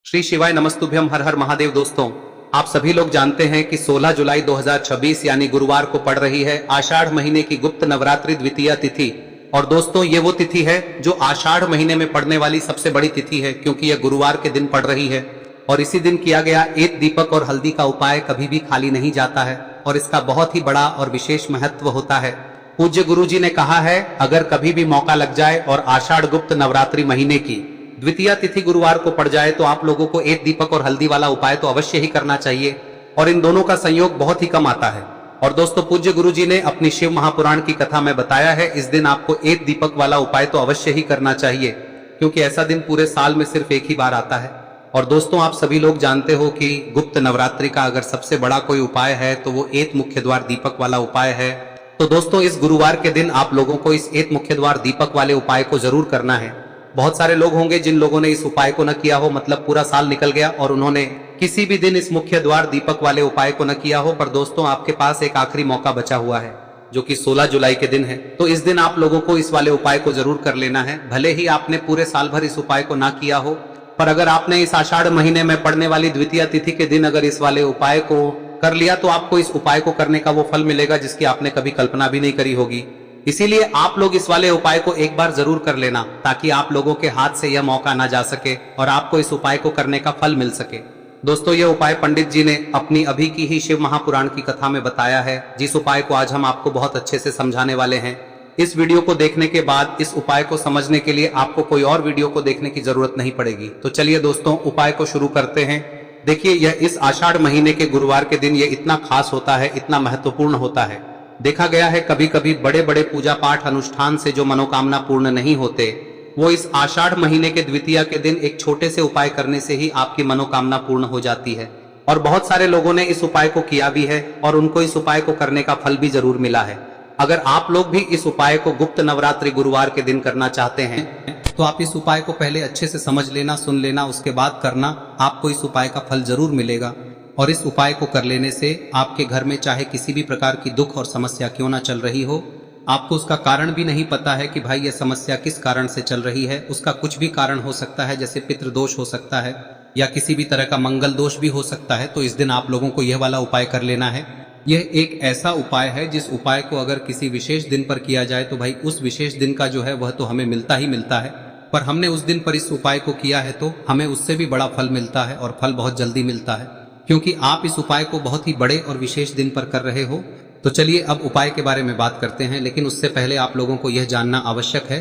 श्री शिवाय नमस्तुभ्यम हर हर महादेव। दोस्तों, आप सभी लोग जानते हैं कि 16 जुलाई 2026 यानी गुरुवार को पड़ रही है आषाढ़ महीने की गुप्त नवरात्रि द्वितीया तिथि। और दोस्तों, ये वो तिथि है जो आषाढ़ महीने में पड़ने वाली सबसे बड़ी तिथि है, क्योंकि यह गुरुवार के दिन पड़ रही है। और इसी दिन किया गया एक दीपक और हल्दी का उपाय कभी भी खाली नहीं जाता है और इसका बहुत ही बड़ा और विशेष महत्व होता है। पूज्य गुरु जी ने कहा है, अगर कभी भी मौका लग जाए और आषाढ़ गुप्त नवरात्रि महीने की द्वितीया तिथि गुरुवार को पड़ जाए तो आप लोगों को एक दीपक और हल्दी वाला उपाय तो अवश्य ही करना चाहिए। और इन दोनों का संयोग बहुत ही कम आता है। और दोस्तों, पूज्य गुरु जी ने अपनी शिव महापुराण की कथा में बताया है, इस दिन आपको एक दीपक वाला उपाय तो अवश्य ही करना चाहिए, क्योंकि ऐसा दिन पूरे साल में सिर्फ एक ही बार आता है। और दोस्तों, आप सभी लोग जानते हो कि गुप्त नवरात्रि का अगर सबसे बड़ा कोई उपाय है तो वो एक मुख्य द्वार दीपक वाला उपाय है। तो दोस्तों, इस गुरुवार के दिन आप लोगों को इस एक मुख्य द्वार दीपक वाले उपाय को जरूर करना है। बहुत सारे लोग होंगे जिन लोगों ने इस उपाय को न किया हो, मतलब पूरा साल निकल गया और उन्होंने किसी भी दिन इस मुख्य द्वार दीपक वाले उपाय को न किया हो। पर दोस्तों, आपके पास एक आखिरी मौका बचा हुआ है, जो कि 16 जुलाई के दिन है। तो इस दिन आप लोगों को इस वाले उपाय को जरूर कर लेना है। भले ही आपने पूरे साल भर इस उपाय को ना किया हो, पर अगर आपने इस आषाढ़ महीने में पड़ने वाली द्वितीया तिथि के दिन अगर इस वाले उपाय को कर लिया तो आपको इस उपाय को करने का वो फल मिलेगा जिसकी आपने कभी कल्पना भी नहीं करी होगी। इसीलिए आप लोग इस वाले उपाय को एक बार जरूर कर लेना, ताकि आप लोगों के हाथ से यह मौका ना जा सके और आपको इस उपाय को करने का फल मिल सके। दोस्तों, यह उपाय पंडित जी ने अपनी अभी की ही शिव महापुराण की कथा में बताया है, जिस उपाय को आज हम आपको बहुत अच्छे से समझाने वाले हैं। इस वीडियो को देखने के बाद इस उपाय को समझने के लिए आपको कोई और वीडियो को देखने की जरूरत नहीं पड़ेगी। तो चलिए दोस्तों, उपाय को शुरू करते हैं। देखिए, यह इस आषाढ़ महीने के गुरुवार के दिन ये इतना खास होता है, इतना महत्वपूर्ण होता है। देखा गया है कभी कभी बड़े बड़े पूजा पाठ अनुष्ठान से जो मनोकामना पूर्ण नहीं होते, वो इस आषाढ़ महीने के द्वितीया के दिन एक छोटे से उपाय करने से ही आपकी मनोकामना पूर्ण हो जाती है। और बहुत सारे लोगों ने इस उपाय को किया भी है और उनको इस उपाय को करने का फल भी जरूर मिला है। अगर आप लोग भी इस उपाय को गुप्त नवरात्रि गुरुवार के दिन करना चाहते हैं तो आप इस उपाय को पहले अच्छे से समझ लेना, सुन लेना, उसके बाद करना। आपको इस उपाय का फल जरूर मिलेगा। और इस उपाय को कर लेने से आपके घर में चाहे किसी भी प्रकार की दुख और समस्या क्यों ना चल रही हो, आपको उसका कारण भी नहीं पता है कि भाई यह समस्या किस कारण से चल रही है, उसका कुछ भी कारण हो सकता है, जैसे पितृदोष हो सकता है या किसी भी तरह का मंगल दोष भी हो सकता है। तो इस दिन आप लोगों को यह वाला उपाय कर लेना है। यह एक ऐसा उपाय है जिस उपाय को अगर किसी विशेष दिन पर किया जाए तो भाई उस विशेष दिन का जो है वह तो हमें मिलता ही मिलता है। पर हमने उस दिन पर इस उपाय को किया है तो हमें उससे भी बड़ा फल मिलता है, और फल बहुत जल्दी मिलता है, क्योंकि आप इस उपाय को बहुत ही बड़े और विशेष दिन पर कर रहे हो। तो चलिए अब उपाय के बारे में बात करते हैं, लेकिन उससे पहले आप लोगों को यह जानना आवश्यक है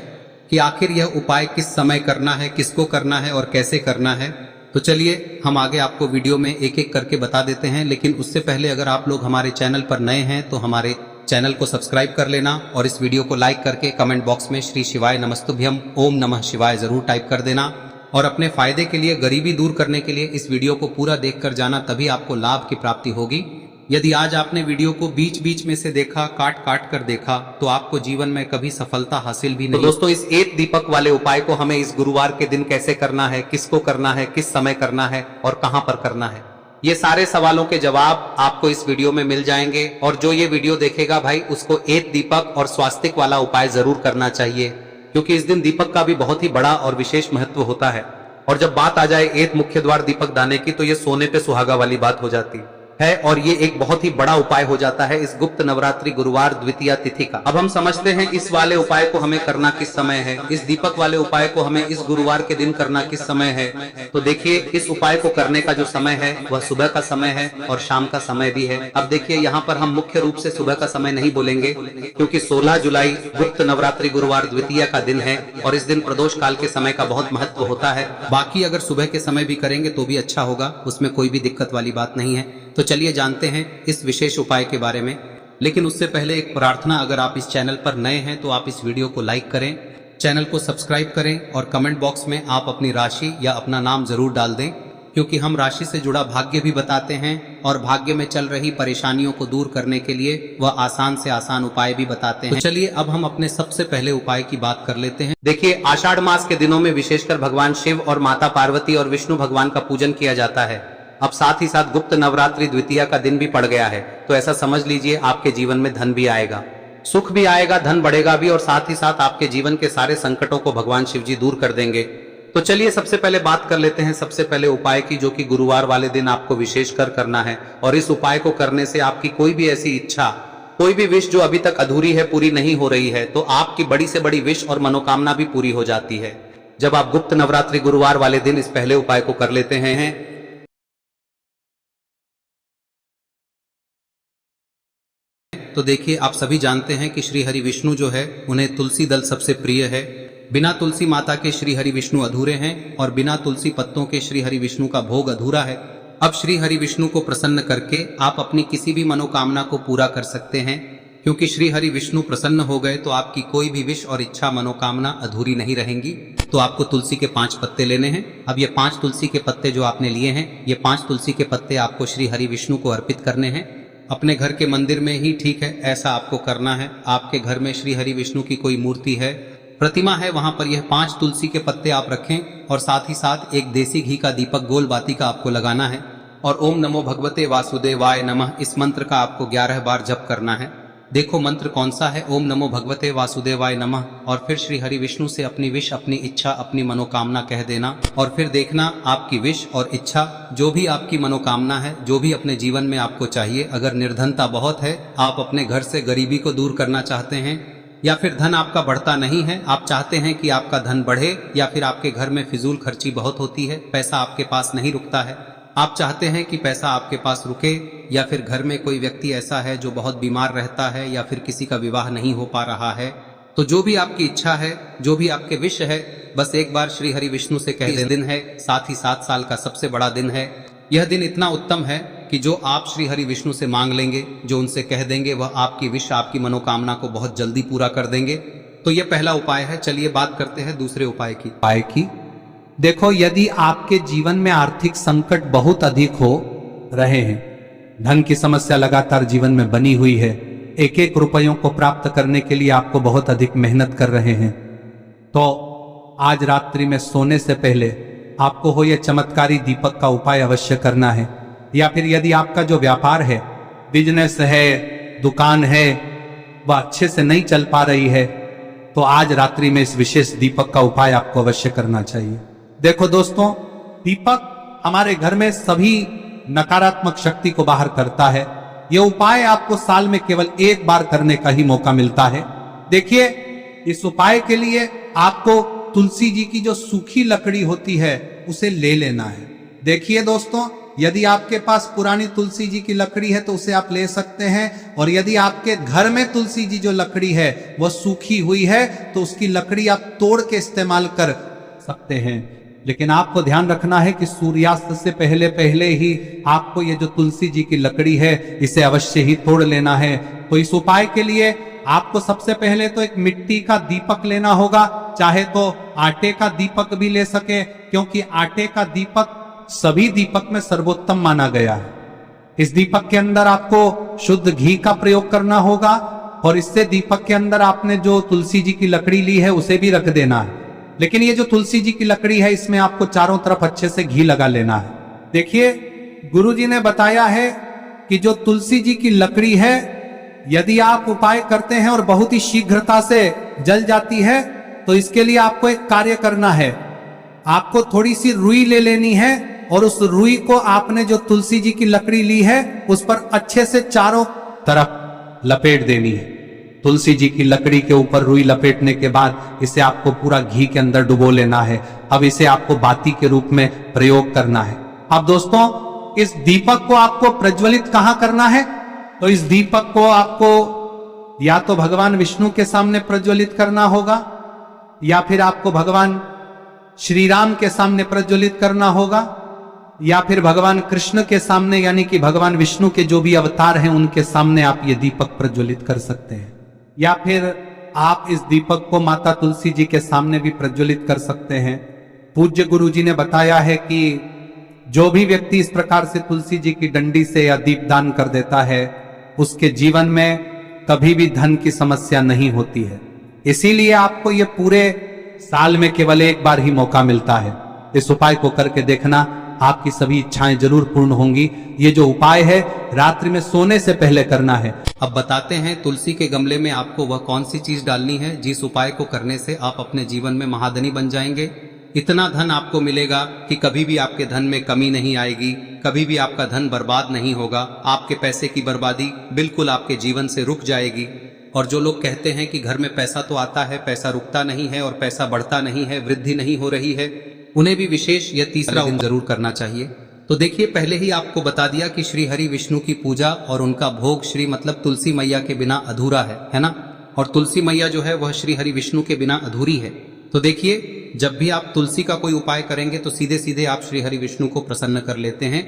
कि आखिर यह उपाय किस समय करना है, किसको करना है और कैसे करना है। तो चलिए हम आगे आपको वीडियो में एक एक करके बता देते हैं। लेकिन उससे पहले अगर आप लोग हमारे चैनल पर नए हैं तो हमारे चैनल को सब्सक्राइब कर लेना और इस वीडियो को लाइक करके कमेंट बॉक्स में श्री शिवाय नमस्तुभ्यम ओम नमः शिवाय जरूर टाइप कर देना। और अपने फायदे के लिए, गरीबी दूर करने के लिए इस वीडियो को पूरा देखकर जाना, तभी आपको लाभ की प्राप्ति होगी। यदि आज आपने वीडियो को बीच बीच में से देखा, काट काट कर देखा, तो आपको जीवन में कभी सफलता हासिल भी नहीं। तो दोस्तों, इस एक दीपक वाले उपाय को हमें इस गुरुवार के दिन कैसे करना है, किसको करना है, किस समय करना है और कहां पर करना है, ये सारे सवालों के जवाब आपको इस वीडियो में मिल जाएंगे। और जो ये वीडियो देखेगा भाई, उसको एक दीपक और स्वास्तिक वाला उपाय जरूर करना चाहिए, क्योंकि इस दिन दीपक का भी बहुत ही बड़ा और विशेष महत्व होता है। और जब बात आ जाए एक मुख्य द्वार दीपक दाने की, तो ये सोने पे सुहागा वाली बात हो जाती है और ये एक बहुत ही बड़ा उपाय हो जाता है इस गुप्त नवरात्रि गुरुवार द्वितीया तिथि का। अब हम समझते हैं इस वाले उपाय को हमें करना किस समय है, इस दीपक वाले उपाय को हमें इस गुरुवार के दिन करना किस समय है। तो देखिए, इस उपाय को करने का जो समय है वह सुबह का समय है और शाम का समय भी है। अब देखिए, यहाँ पर हम मुख्य रूप से सुबह का समय नहीं बोलेंगे, क्योंकि 16 जुलाई गुप्त नवरात्रि गुरुवार द्वितीया का दिन है और इस दिन प्रदोष काल के समय का बहुत महत्व होता है। बाकी अगर सुबह के समय भी करेंगे तो भी अच्छा होगा, उसमें कोई भी दिक्कत वाली बात नहीं है। तो चलिए जानते हैं इस विशेष उपाय के बारे में। लेकिन उससे पहले एक प्रार्थना, अगर आप इस चैनल पर नए हैं तो आप इस वीडियो को लाइक करें, चैनल को सब्सक्राइब करें और कमेंट बॉक्स में आप अपनी राशि या अपना नाम जरूर डाल दें, क्योंकि हम राशि से जुड़ा भाग्य भी बताते हैं और भाग्य में चल रही परेशानियों को दूर करने के लिए वह आसान से आसान उपाय भी बताते हैं। तो चलिए अब हम अपने सबसे पहले उपाय की बात कर लेते हैं। देखिए, आषाढ़ मास के दिनों में विशेषकर भगवान शिव और माता पार्वती और विष्णु भगवान का पूजन किया जाता है। अब साथ ही साथ गुप्त नवरात्रि द्वितीया का दिन भी पड़ गया है, तो ऐसा समझ लीजिए आपके जीवन में धन भी आएगा, सुख भी आएगा, धन बढ़ेगा भी, और साथ ही साथ आपके जीवन के सारे संकटों को भगवान शिव जी दूर कर देंगे। तो चलिए सबसे पहले बात कर लेते हैं सबसे पहले उपाय की, जो कि गुरुवार वाले दिन आपको विशेषकर करना है। और इस उपाय को करने से आपकी कोई भी ऐसी इच्छा, कोई भी विश जो अभी तक अधूरी है, पूरी नहीं हो रही है, तो आपकी बड़ी से बड़ी विश और मनोकामना भी पूरी हो जाती है जब आप गुप्त नवरात्रि गुरुवार वाले दिन इस पहले उपाय को कर लेते हैं। तो देखिए, आप सभी जानते हैं कि श्री हरि विष्णु जो है, उन्हें तुलसी दल सबसे प्रिय है। बिना तुलसी माता के श्री हरि विष्णु अधूरे हैं और बिना तुलसी पत्तों के श्री हरि विष्णु का भोग अधूरा है। अब श्री हरि विष्णु को प्रसन्न करके आप अपनी किसी भी मनोकामना को पूरा कर सकते हैं, क्योंकि श्री हरि विष्णु प्रसन्न हो गए तो आपकी कोई भी विश और इच्छा मनोकामना अधूरी नहीं रहेंगी। तो आपको तुलसी के 5 पत्ते लेने हैं। अब ये 5 तुलसी के पत्ते जो आपने लिए हैं, ये 5 तुलसी के पत्ते आपको श्री हरि विष्णु को अर्पित करने हैं। अपने घर के मंदिर में ही ठीक है, ऐसा आपको करना है। आपके घर में श्री हरि विष्णु की कोई मूर्ति है, प्रतिमा है, वहां पर यह 5 तुलसी के पत्ते आप रखें और साथ ही साथ एक देसी घी का दीपक गोल बाती का आपको लगाना है। और ओम नमो भगवते वासुदेवाय नमः इस मंत्र का आपको 11 बार जप करना है। देखो मंत्र कौन सा है, ओम नमो भगवते वासुदेवाय नमः। और फिर श्री हरि विष्णु से अपनी विश, अपनी इच्छा, अपनी मनोकामना कह देना। और फिर देखना आपकी विश और इच्छा, जो भी आपकी मनोकामना है, जो भी अपने जीवन में आपको चाहिए। अगर निर्धनता बहुत है, आप अपने घर से गरीबी को दूर करना चाहते हैं, या फिर धन आपका बढ़ता नहीं है, आप चाहते हैं कि आपका धन बढ़े, या फिर आपके घर में फिजूल खर्ची बहुत होती है, पैसा आपके पास नहीं रुकता है, आप चाहते हैं कि पैसा आपके पास रुके, या फिर घर में कोई व्यक्ति ऐसा है जो बहुत बीमार रहता है, या फिर किसी का विवाह नहीं हो पा रहा है, तो जो भी आपकी इच्छा है, जो भी आपके विश है, बस एक बार श्री हरि विष्णु से कह दें। दिन है, साथ ही 7 साल का सबसे बड़ा दिन है। यह दिन इतना उत्तम है कि जो आप श्री हरि विष्णु से मांग लेंगे, जो उनसे कह देंगे, वह आपकी विश, आपकी मनोकामना को बहुत जल्दी पूरा कर देंगे। तो यह पहला उपाय है। चलिए बात करते हैं दूसरे उपाय की। देखो, यदि आपके जीवन में आर्थिक संकट बहुत अधिक हो रहे हैं, धन की समस्या लगातार जीवन में बनी हुई है, एक एक रुपयों को प्राप्त करने के लिए आपको बहुत अधिक मेहनत कर रहे हैं, तो आज रात्रि में सोने से पहले आपको हो यह चमत्कारी दीपक का उपाय अवश्य करना है। या फिर यदि आपका जो व्यापार है, बिजनेस है, दुकान है, वह अच्छे से नहीं चल पा रही है, तो आज रात्रि में इस विशेष दीपक का उपाय आपको अवश्य करना चाहिए। देखो दोस्तों, दीपक हमारे घर में सभी नकारात्मक शक्ति को बाहर करता है। यह उपाय आपको साल में केवल 1 बार करने का ही मौका मिलता है। देखिए, इस उपाय के लिए आपको तुलसी जी की जो सूखी लकड़ी होती है उसे ले लेना है। देखिए दोस्तों, यदि आपके पास पुरानी तुलसी जी की लकड़ी है तो उसे आप ले सकते हैं, और यदि आपके घर में तुलसी जी जो लकड़ी है वह सूखी हुई है तो उसकी लकड़ी आप तोड़ के इस्तेमाल कर सकते हैं। लेकिन आपको ध्यान रखना है कि सूर्यास्त से पहले पहले ही आपको ये जो तुलसी जी की लकड़ी है इसे अवश्य ही तोड़ लेना है। तो इस उपाय के लिए आपको सबसे पहले तो एक मिट्टी का दीपक लेना होगा, चाहे तो आटे का दीपक भी ले सके, क्योंकि आटे का दीपक सभी दीपक में सर्वोत्तम माना गया है। इस दीपक के अंदर आपको शुद्ध घी का प्रयोग करना होगा, और इससे दीपक के अंदर आपने जो तुलसी जी की लकड़ी ली है उसे भी रख देना है। लेकिन ये जो तुलसी जी की लकड़ी है, इसमें आपको चारों तरफ अच्छे से घी लगा लेना है। देखिए, गुरु जी ने बताया है कि जो तुलसी जी की लकड़ी है, यदि आप उपाय करते हैं और बहुत ही शीघ्रता से जल जाती है, तो इसके लिए आपको एक कार्य करना है। आपको थोड़ी सी रुई ले लेनी है, और उस रुई को आपने जो तुलसी जी की लकड़ी ली है उस पर अच्छे से चारों तरफ लपेट देनी है। तुलसी जी की लकड़ी के ऊपर रुई लपेटने के बाद इसे आपको पूरा घी के अंदर डुबो लेना है। अब इसे आपको बाती के रूप में प्रयोग करना है। अब दोस्तों, इस दीपक को आपको प्रज्वलित कहां करना है? तो इस दीपक को आपको या तो भगवान विष्णु के सामने प्रज्वलित करना होगा, या फिर आपको भगवान श्री राम के सामने प्रज्वलित करना होगा, या फिर भगवान कृष्ण के सामने, यानी कि भगवान विष्णु के जो भी अवतार हैं उनके सामने आप ये दीपक प्रज्वलित कर सकते हैं। या फिर आप इस दीपक को माता तुलसी जी के सामने भी प्रज्वलित कर सकते हैं। पूज्य गुरु जी ने बताया है कि जो भी व्यक्ति इस प्रकार से तुलसी जी की डंडी से या दीपदान कर देता है, उसके जीवन में कभी भी धन की समस्या नहीं होती है। इसीलिए आपको ये पूरे साल में केवल 1 बार ही मौका मिलता है। इस उपाय को करके देखना, आपकी सभी इच्छाएं जरूर पूर्ण होंगी। ये जो उपाय है रात्रि में सोने से पहले करना है। अब बताते हैं तुलसी के गमले में आपको वह कौन सी चीज डालनी है जिस उपाय को करने से आप अपने जीवन में महाधनी बन जाएंगे। इतना धन आपको मिलेगा कि कभी भी आपके धन में कमी नहीं आएगी, कभी भी आपका धन बर्बाद नहीं होगा। आपके पैसे की बर्बादी बिल्कुल आपके जीवन से रुक जाएगी। और जो लोग कहते हैं कि घर में पैसा तो आता है, पैसा रुकता नहीं है और पैसा बढ़ता नहीं है, वृद्धि नहीं हो रही है, उन्हें भी विशेष यह तीसरा दिन जरूर करना चाहिए। तो देखिए, पहले ही आपको बता दिया कि श्री हरि विष्णु की पूजा और उनका भोग श्री मतलब तुलसी मैया के बिना अधूरा है ना। और तुलसी मैया जो है वह श्री हरि विष्णु के बिना अधूरी है। तो देखिए, जब भी आप तुलसी का कोई उपाय करेंगे तो सीधे सीधे आप श्री हरि विष्णु को प्रसन्न कर लेते हैं।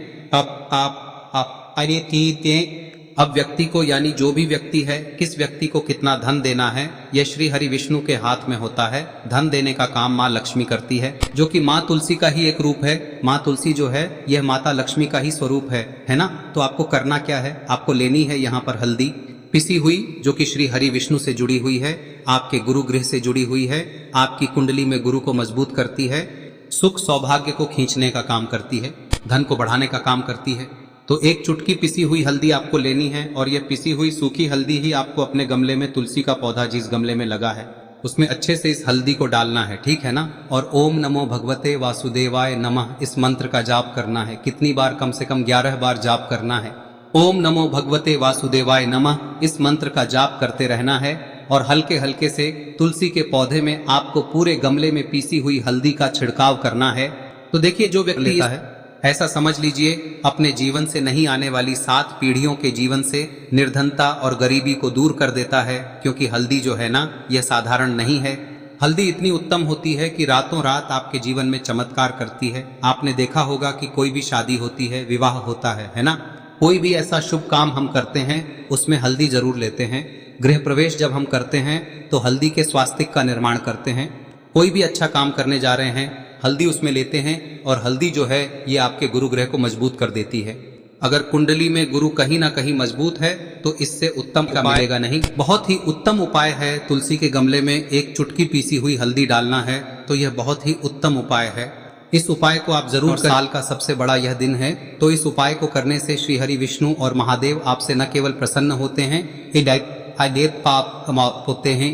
अब व्यक्ति को, यानी जो भी व्यक्ति है, किस व्यक्ति को कितना धन देना है, यह श्री हरि विष्णु के हाथ में होता है। धन देने का काम माँ लक्ष्मी करती है, जो कि माँ तुलसी का ही एक रूप है। माँ तुलसी जो है यह माता लक्ष्मी का ही स्वरूप है ना। तो आपको करना क्या है, आपको लेनी है यहाँ पर हल्दी पिसी हुई, जो कि श्री हरि विष्णु से जुड़ी हुई है, आपके गुरु गृह से जुड़ी हुई है, आपकी कुंडली में गुरु को मजबूत करती है, सुख सौभाग्य को खींचने का काम करती है, धन को बढ़ाने का काम करती है। तो एक चुटकी पिसी हुई हल्दी आपको लेनी है और यह पिसी हुई सूखी हल्दी ही आपको अपने गमले में, तुलसी का पौधा जिस गमले में लगा है उसमें अच्छे से इस हल्दी को डालना है, ठीक है ना। और ओम नमो भगवते वासुदेवाय नमः इस मंत्र का जाप करना है। कितनी बार? कम से कम 11 बार जाप करना है। ओम नमो भगवते वासुदेवाय नमः इस मंत्र का जाप करते रहना है। और हल्के हल्के से तुलसी के पौधे में आपको पूरे गमले में पीसी हुई हल्दी का छिड़काव करना है। तो देखिए, जो व्यक्ति लेता है, ऐसा समझ लीजिए अपने जीवन से नहीं आने वाली 7 पीढ़ियों के जीवन से निर्धनता और गरीबी को दूर कर देता है। क्योंकि हल्दी जो है ना, यह साधारण नहीं है। हल्दी इतनी उत्तम होती है कि रातों रात आपके जीवन में चमत्कार करती है। आपने देखा होगा कि कोई भी शादी होती है, विवाह होता है ना, कोई भी ऐसा शुभ काम हम करते हैं उसमें हल्दी जरूर लेते हैं। गृह प्रवेश जब हम करते हैं तो हल्दी के स्वास्तिक का निर्माण करते हैं। कोई भी अच्छा काम करने जा रहे हैं, हल्दी उसमें लेते हैं। और हल्दी जो है ये आपके गुरु ग्रह को मजबूत कर देती है। अगर कुंडली में गुरु कहीं ना कहीं मजबूत है तो इससे उत्तम का मिलेगा नहीं। बहुत ही उत्तम उपाय है, तुलसी के गमले में एक चुटकी पीसी हुई हल्दी डालना है। तो यह बहुत ही उत्तम उपाय है। इस उपाय को आप जरूर, साल का सबसे बड़ा यह दिन है, तो इस उपाय को करने से श्री हरि विष्णु और महादेव आपसे न केवल प्रसन्न होते हैं, पाप होते हैं,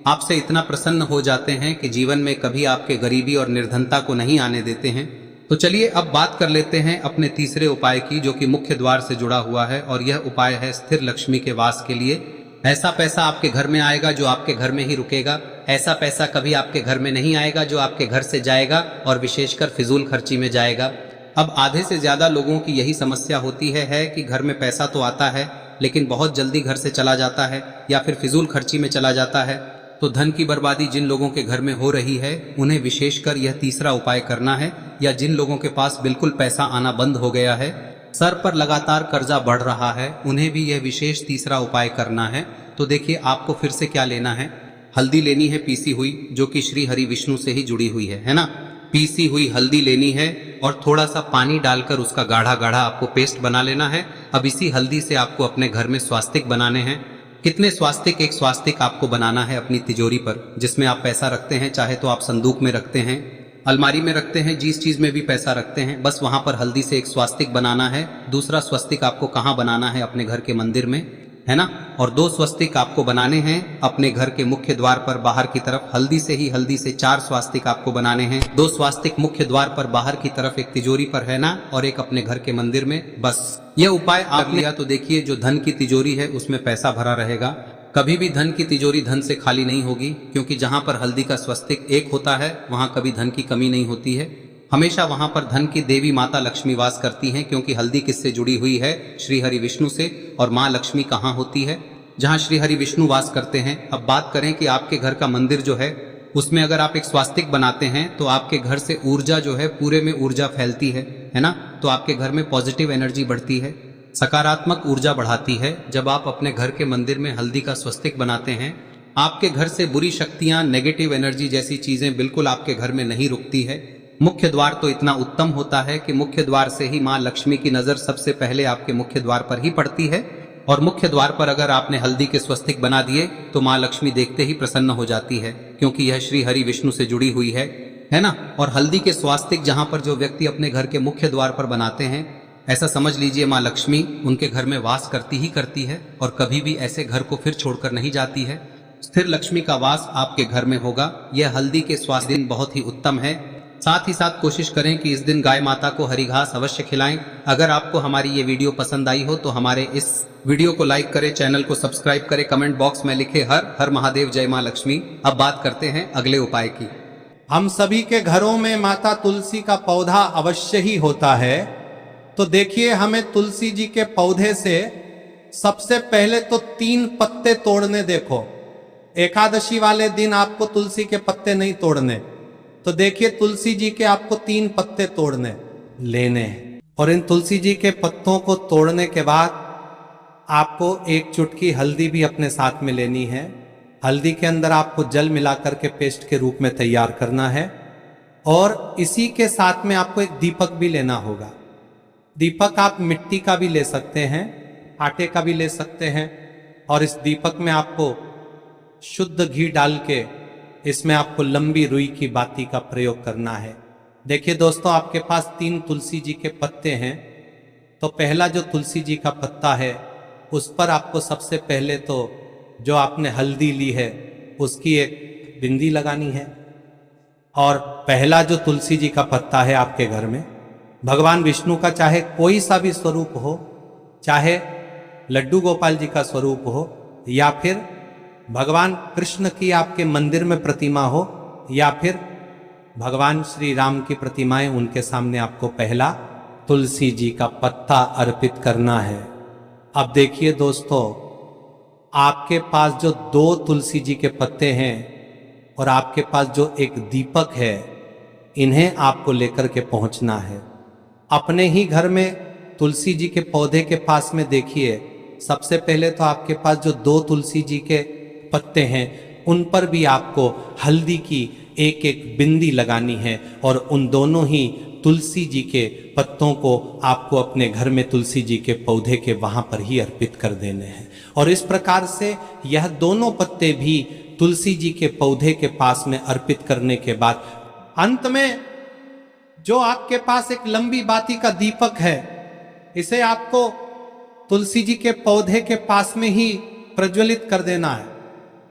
आपसे इतना प्रसन्न हो जाते हैं कि जीवन में कभी आपके गरीबी और निर्धनता को नहीं आने देते हैं। तो चलिए अब बात कर लेते हैं अपने तीसरे उपाय की, जो कि मुख्य द्वार से जुड़ा हुआ है। और यह उपाय है स्थिर लक्ष्मी के वास के लिए। ऐसा पैसा आपके घर में आएगा जो आपके घर में ही रुकेगा। ऐसा पैसा कभी आपके घर में नहीं आएगा जो आपके घर से जाएगा और विशेषकर फिजूल खर्ची में जाएगा। अब आधे से ज्यादा लोगों की यही समस्या होती है कि घर में पैसा तो आता है लेकिन बहुत जल्दी घर से चला जाता है या फिर फिजूल खर्ची में चला जाता है। तो धन की बर्बादी जिन लोगों के घर में हो रही है उन्हें विशेषकर यह तीसरा उपाय करना है। या जिन लोगों के पास बिल्कुल पैसा आना बंद हो गया है, सर पर लगातार कर्जा बढ़ रहा है, उन्हें भी यह विशेष तीसरा उपाय करना है। तो देखिए, आपको फिर से क्या लेना है, हल्दी लेनी है पीसी हुई, जो कि श्री हरि विष्णु से ही जुड़ी हुई है ना। पीसी हुई हल्दी लेनी है और थोड़ा सा पानी डालकर उसका गाढ़ा गाढ़ा आपको पेस्ट बना लेना है। अब इसी हल्दी से आपको अपने घर में स्वास्तिक बनाने हैं। कितने स्वास्तिक? एक स्वास्तिक आपको बनाना है अपनी तिजोरी पर, जिसमें आप पैसा रखते हैं। चाहे तो आप संदूक में रखते हैं, अलमारी में रखते हैं, जिस चीज में भी पैसा रखते हैं, बस वहां पर हल्दी से एक स्वास्तिक बनाना है। दूसरा स्वस्तिक आपको कहाँ बनाना है? अपने घर के मंदिर में, है ना। और 2 स्वस्तिक आपको बनाने हैं अपने घर के मुख्य द्वार पर बाहर की तरफ। हल्दी से 4 स्वास्तिक आपको बनाने हैं। 2 स्वास्तिक मुख्य द्वार पर बाहर की तरफ, एक तिजोरी पर, है ना, और एक अपने घर के मंदिर में। बस यह उपाय आप लिया तो देखिए, जो धन की तिजोरी है उसमें पैसा भरा रहेगा। कभी भी धन की तिजोरी धन से खाली नहीं होगी, क्योंकि जहां पर हल्दी का स्वस्तिक एक होता है वहां कभी धन की कमी नहीं होती है। हमेशा वहां पर धन की देवी माता लक्ष्मी वास करती हैं, क्योंकि हल्दी किससे जुड़ी हुई है? श्री हरि विष्णु से। और माँ लक्ष्मी कहाँ होती है? जहाँ श्री हरि विष्णु वास करते हैं। अब बात करें कि आपके घर का मंदिर जो है उसमें अगर आप एक स्वास्तिक बनाते हैं तो आपके घर से ऊर्जा जो है, पूरे में ऊर्जा फैलती है ना। तो आपके घर में पॉजिटिव एनर्जी बढ़ती है, सकारात्मक ऊर्जा बढ़ाती है। जब आप अपने घर के मंदिर में हल्दी का स्वस्तिक बनाते हैं, आपके घर से बुरी शक्तियां, नेगेटिव एनर्जी जैसी चीजें बिल्कुल आपके घर में नहीं रुकती है। मुख्य द्वार तो इतना उत्तम होता है कि मुख्य द्वार से ही माँ लक्ष्मी की नजर सबसे पहले आपके मुख्य द्वार पर ही पड़ती है। और मुख्य द्वार पर अगर आपने हल्दी के स्वस्तिक बना दिए तो माँ लक्ष्मी देखते ही प्रसन्न हो जाती है, क्योंकि यह श्री हरि विष्णु से जुड़ी हुई है ना। और हल्दी के स्वास्तिक जहां पर जो व्यक्ति अपने घर के मुख्य द्वार पर बनाते हैं, ऐसा समझ लीजिए माँ लक्ष्मी उनके घर में वास करती ही करती है और कभी भी ऐसे घर को फिर छोड़कर नहीं जाती है। स्थिर लक्ष्मी का वास आपके घर में होगा। यह हल्दी के स्वास्थ्य दिन बहुत ही उत्तम है। साथ ही साथ कोशिश करें कि इस दिन गाय माता को हरी घास अवश्य खिलाएं। अगर आपको हमारी ये वीडियो पसंद आई हो तो हमारे इस वीडियो को लाइक करें, चैनल को सब्सक्राइब करें, कमेंट बॉक्स में लिखे हर हर महादेव, जय मां लक्ष्मी। अब बात करते हैं अगले उपाय की। हम सभी के घरों में माता तुलसी का पौधा अवश्य ही होता है। तो देखिए, हमें तुलसी जी के पौधे से सबसे पहले तो 3 पत्ते तोड़ने। देखो, एकादशी वाले दिन आपको तुलसी के पत्ते नहीं तोड़ने। तो देखिए, तुलसी जी के आपको 3 पत्ते तोड़ने लेने हैं। और इन तुलसी जी के पत्तों को तोड़ने के बाद आपको 1 चुटकी हल्दी भी अपने साथ में लेनी है। हल्दी के अंदर आपको जल मिलाकर के पेस्ट के रूप में तैयार करना है। और इसी के साथ में आपको एक दीपक भी लेना होगा। दीपक आप मिट्टी का भी ले सकते हैं, आटे का भी ले सकते हैं। और इस दीपक में आपको शुद्ध घी डाल के इसमें आपको लंबी रुई की बाती का प्रयोग करना है। देखिए दोस्तों, आपके पास 3 तुलसी जी के पत्ते हैं। तो पहला जो तुलसी जी का पत्ता है उस पर आपको सबसे पहले तो जो आपने हल्दी ली है उसकी एक बिंदी लगानी है। और पहला जो तुलसी जी का पत्ता है आपके घर में, भगवान विष्णु का चाहे कोई सा भी स्वरूप हो, चाहे लड्डू गोपाल जी का स्वरूप हो, या फिर भगवान कृष्ण की आपके मंदिर में प्रतिमा हो, या फिर भगवान श्री राम की प्रतिमाएं, उनके सामने आपको पहला तुलसी जी का पत्ता अर्पित करना है। अब देखिए दोस्तों, आपके पास जो 2 तुलसी जी के पत्ते हैं और आपके पास जो एक दीपक है, इन्हें आपको लेकर के पहुंचना है। अपने ही घर में तुलसी जी के पौधे के पास में देखिए, सबसे पहले तो आपके पास जो 2 तुलसी जी के पत्ते हैं उन पर भी आपको हल्दी की एक एक बिंदी लगानी है। और उन दोनों ही तुलसी जी के पत्तों को आपको अपने घर में तुलसी जी के पौधे के वहां पर ही अर्पित कर देने हैं। और इस प्रकार से यह दोनों पत्ते भी तुलसी जी के पौधे के पास में अर्पित करने के बाद अंत में जो आपके पास एक लंबी बाती का दीपक है, इसे आपको तुलसी जी के पौधे के पास में ही प्रज्वलित कर देना है।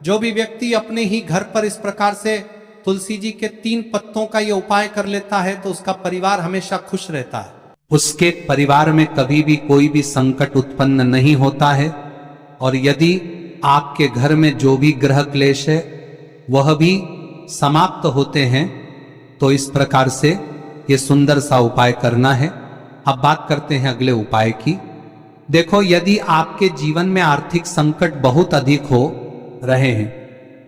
जो भी व्यक्ति अपने ही घर पर इस प्रकार से तुलसी जी के 3 पत्तों का ये उपाय कर लेता है तो उसका परिवार हमेशा खुश रहता है। उसके परिवार में कभी भी कोई भी संकट उत्पन्न नहीं होता है। और यदि आपके घर में जो भी ग्रह क्लेश है वह भी समाप्त होते हैं। तो इस प्रकार से ये सुंदर सा उपाय करना है। अब बात करते हैं अगले उपाय की। देखो, यदि आपके जीवन में आर्थिक संकट बहुत अधिक हो रहे हैं,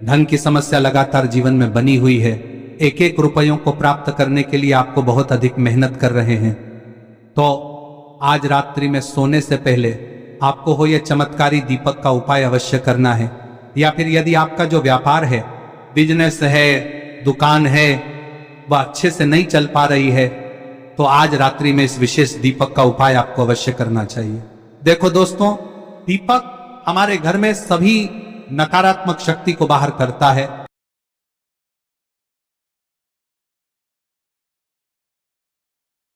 धन की समस्या लगातार जीवन में बनी हुई है, एक एक रुपयों को प्राप्त करने के लिए आपको बहुत अधिक मेहनत कर रहे हैं, तो आज रात्रि में सोने से पहले आपको हो यह चमत्कारी दीपक का उपाय अवश्य करना है। या फिर यदि आपका जो व्यापार है, बिजनेस है, दुकान है, वह अच्छे से नहीं चल पा रही है, तो आज रात्रि में इस विशेष दीपक का उपाय आपको अवश्य करना चाहिए। देखो दोस्तों, दीपक हमारे घर में सभी नकारात्मक शक्ति को बाहर करता है।